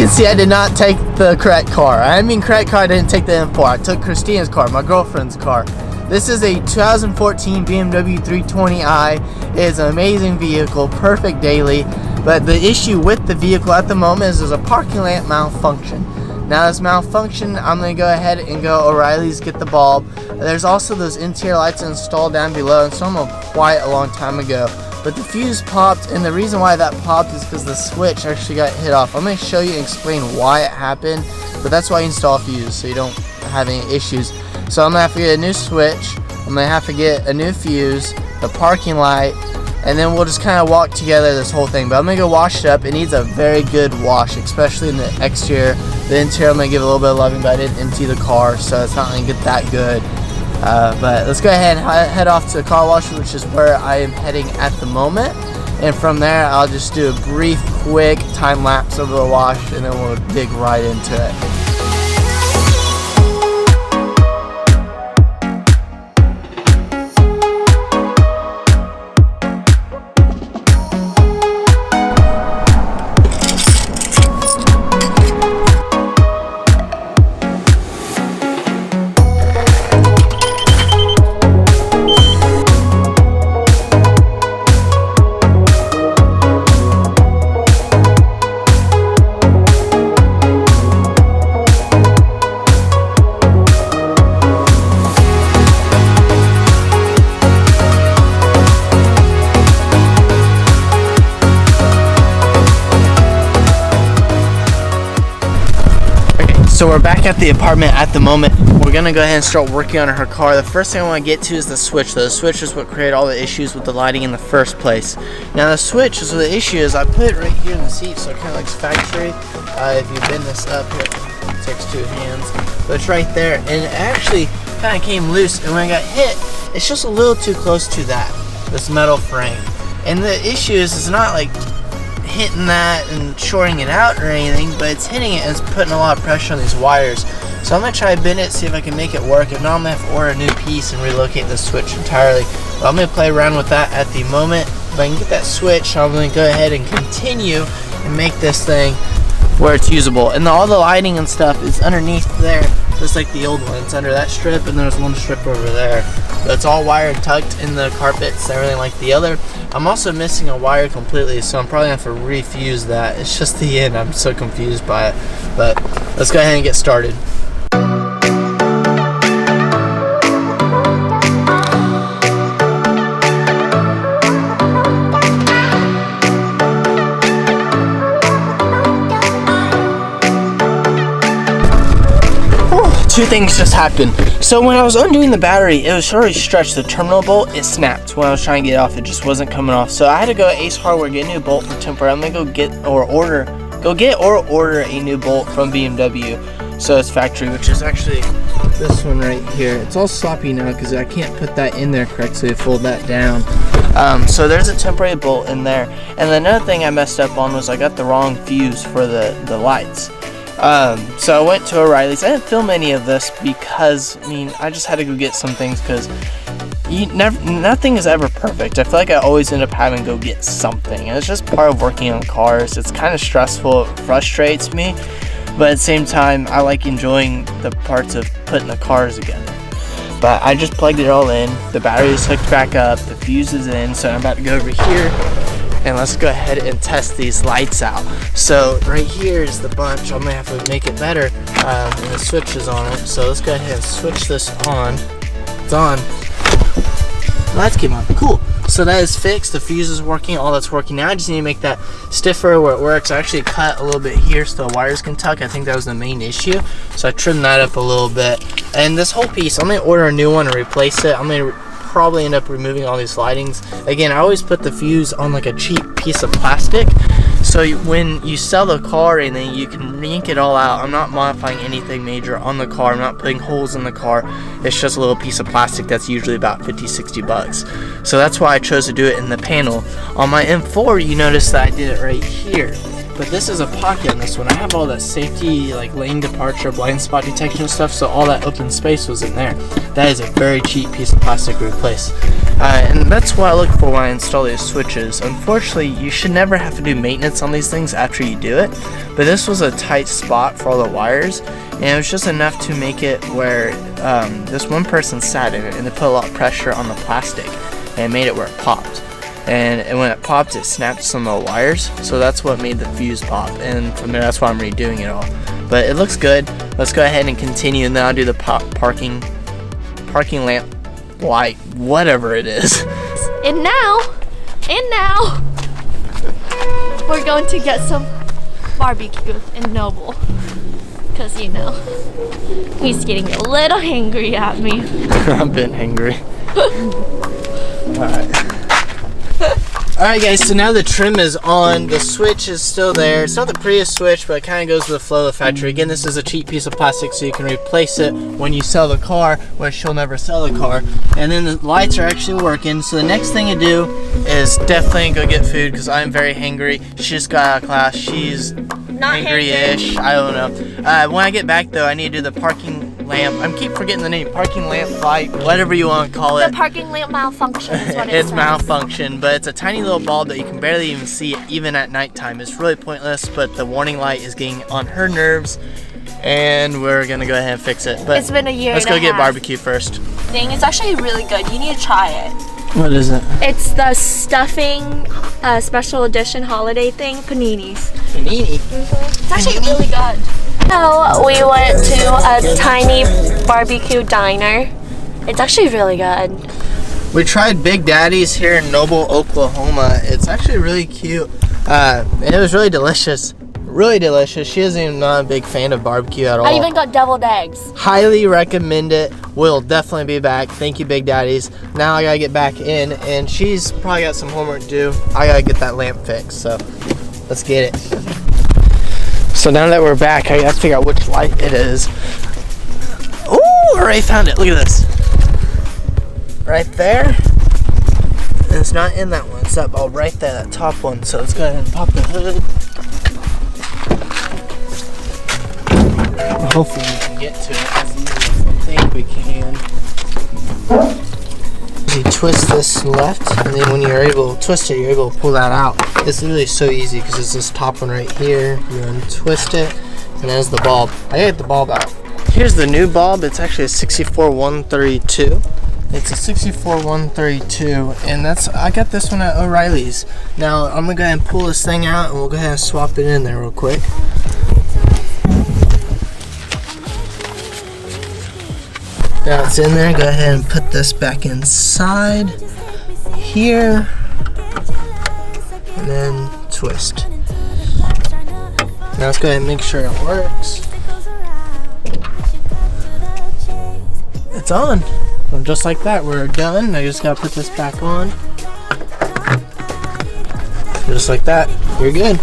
can see, I did not take the correct car. I mean correct car, I didn't take the M4. I took Christina's car, my girlfriend's car. This is a 2014 BMW 320i. It is an amazing vehicle, perfect daily. But the issue with the vehicle at the moment is there's a parking lamp malfunction. Now this malfunction, I'm going to go ahead and go O'Reilly's, get the bulb. There's also those interior lights installed down below, and some of them quite a long time ago. But the fuse popped, and the reason why that popped is because the switch actually got hit off. I'm going to show you and explain why it happened, but that's why you install a fuse, so you don't have any issues. So I'm going to have to get a new switch, I'm going to have to get a new fuse, the parking light, and then we'll just kind of walk together this whole thing. But I'm going to go wash it up. It needs a very good wash, especially in the exterior. The interior I'm going to give a little bit of loving, but I didn't empty the car, so it's not going to get that good. But let's go ahead and head off to the car wash, which is where I am heading at the moment. And from there, I'll just do a brief, quick time lapse of the wash, and then we'll dig right into it. So we're back at the apartment at the moment. We're gonna go ahead and start working on her car. The first thing I want to get to is the switch. The switch is what created all the issues with the lighting in the first place. Now the switch is what the issue is. I put it right here in the seat, so it kind of looks factory. If you bend this up here, it takes 2 hands, but it's right there, and it actually kind of came loose. And when I got hit, it's just a little too close to this metal frame. And the issue is, it's not like hitting that and shorting it out or anything, but it's hitting it and it's putting a lot of pressure on these wires. So I'm going to try to bend it, see if I can make it work. If not, I'm going to have to order a new piece and relocate the switch entirely. But I'm going to play around with that at the moment. If I can get that switch, I'm going to go ahead and continue and make this thing where it's usable. And all the lighting and stuff is underneath there, just like the old one. It's under that strip, and there's one strip over there. But it's all wired tucked in the carpets, everything like the other. I'm also missing a wire completely, so I'm probably going to have to refuse that. It's just the end. I'm so confused by it. But let's go ahead and get started. Two things just happened. So when I was undoing the battery, it was already stretched. The terminal bolt, it snapped when I was trying to get it off. It just wasn't coming off. So I had to go to Ace Hardware, get a new bolt for temporary. I'm gonna go get or order a new bolt from BMW. So it's factory, which is actually this one right here. It's all sloppy now because I can't put that in there correctly to fold that down. So there's a temporary bolt in there. And another thing I messed up on was I got the wrong fuse for the lights. So I went to O'Reilly's. I didn't film any of this because, I mean, I just had to go get some things because nothing is ever perfect. I feel like I always end up having to go get something, and it's just part of working on cars. It's kind of stressful, it frustrates me, but at the same time, I like enjoying the parts of putting the cars together. But I just plugged it all in, the battery is hooked back up, the fuse is in, so I'm about to go over here and let's go ahead and test these lights out. So right here is the bunch. I'm gonna have to make it better, and the switch is on it. So let's go ahead and switch this on. It's on. The lights came on. Cool. So that is fixed. The fuse is working. All that's working now. I just need to make that stiffer where it works. I actually cut a little bit here so the wires can tuck. I think that was the main issue. So I trimmed that up a little bit. And this whole piece, I'm gonna order a new one and replace it. I'm gonna probably end up removing all these lightings. Again, I always put the fuse on like a cheap piece of plastic, so when you sell the car and then you can yank it all out. I'm not modifying anything major on the car. I'm not putting holes in the car. It's just a little piece of plastic that's usually about 50-60 bucks. So that's why I chose to do it in the panel. On my M4, you notice that I did it right here. But this is a pocket on this one. I have all that safety, like lane departure, blind spot detection stuff, so all that open space was in there. That is a very cheap piece of plastic to replace. And that's what I look for when I install these switches. Unfortunately, you should never have to do maintenance on these things after you do it, but this was a tight spot for all the wires, and it was just enough to make it where this one person sat in it and they put a lot of pressure on the plastic and made it where it popped. And when it popped, it snapped some of the wires, so that's what made the fuse pop, and from there that's why I'm redoing it all. But it looks good. Let's go ahead and continue, and then I'll do the parking lamp light, whatever it is. And now, we're going to get some barbecue in Noble. Because, you know, he's getting a little hangry at me. I've been hangry. Alright guys, so now the trim is on, the switch is still there. It's not the prettiest switch, but it kind of goes with the flow of the factory. Again, this is a cheap piece of plastic, so you can replace it when you sell the car, which you'll never sell the car. And then the lights are actually working, so the next thing to do is definitely go get food, because I'm very hangry. She just got out of class, she's hangry-ish, I don't know. When I get back though, I need to do the parking lamp. I keep forgetting the name. Parking lamp light, whatever you want to call it. The parking lamp malfunction is what it It's says. malfunction, but it's a tiny little bulb that you can barely even see it, even at nighttime. It's really pointless, but the warning light is getting on her nerves, and we're gonna go ahead and fix it. But it's been a year. Let's go get barbecue first. Dang, it's actually really good. You need to try it. What is it? It's the stuffing special edition holiday thing, paninis. Panini. It's actually really good. So we went to a tiny barbecue diner. It's actually really good. We tried Big Daddy's here in Noble, Oklahoma. It's actually really cute. And it was really delicious. Really delicious. She isn't even not a big fan of barbecue at all. I even got deviled eggs. Highly recommend it. We'll definitely be back. Thank you, Big Daddy's. Now I gotta get back in, and she's probably got some homework to do. I gotta get that lamp fixed, so let's get it. So now that we're back, I gotta figure out which light it is. Ooh, I already found it. Look at this. Right there. And it's not in that one. It's that bulb right there, that top one. So let's go ahead and pop the hood. Hopefully we can get to it as easy as I think we can. You twist this left, and then when you're able to twist it, you're able to pull that out. It's literally so easy because it's this top one right here. You untwist it, and there's the bulb. I gotta get the bulb out. Here's the new bulb. It's actually a 64132. It's a 64132, and I got this one at O'Reilly's. Now I'm gonna go ahead and pull this thing out, and we'll go ahead and swap it in there real quick. Now it's in there, go ahead and put this back inside here, and then twist. Now let's go ahead and make sure it works. It's on. And just like that, we're done. I just gotta put this back on. Just like that, you're good.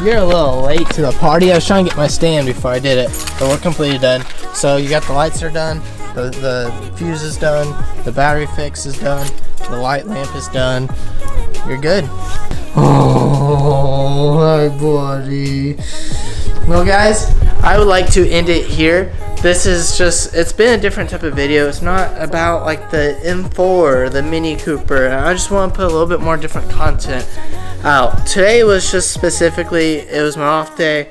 You're a little late to the party. I was trying to get my stand before I did it, but we're completely done. So you got the lights are done, the fuse is done, the battery fix is done, the light lamp is done. You're good. Oh, hi buddy. Well guys, I would like to end it here. This is just, it's been a different type of video. It's not about like the M4 or the Mini Cooper. I just want to put a little bit more different content out. Today was just specifically, it was my off day.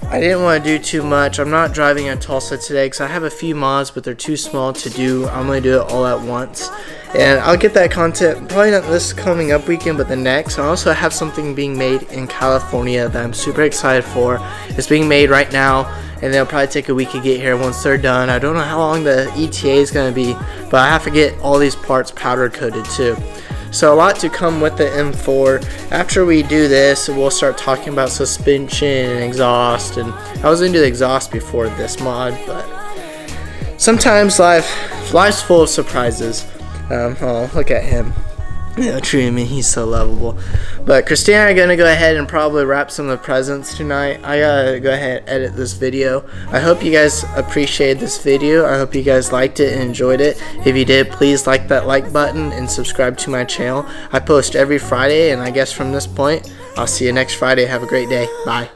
I didn't want to do too much. I'm not driving in Tulsa today because I have a few mods, but they're too small to do. I'm going to do it all at once. And I'll get that content probably not this coming up weekend, but the next. I also have something being made in California that I'm super excited for. It's being made right now, and it'll probably take a week to get here once they're done. I don't know how long the ETA is going to be, but I have to get all these parts powder coated too. So a lot to come with the M4. After we do this, we'll start talking about suspension and exhaust. And I was into the exhaust before this mod, but sometimes life's full of surprises. Oh, look at him. You know, treating me, he's so lovable. But Christina and I are going to go ahead and probably wrap some of the presents tonight. I gotta go ahead and edit this video. I hope you guys appreciated this video. I hope you guys liked it and enjoyed it. If you did, please like that like button and subscribe to my channel. I post every Friday, and I guess from this point, I'll see you next Friday. Have a great day. Bye.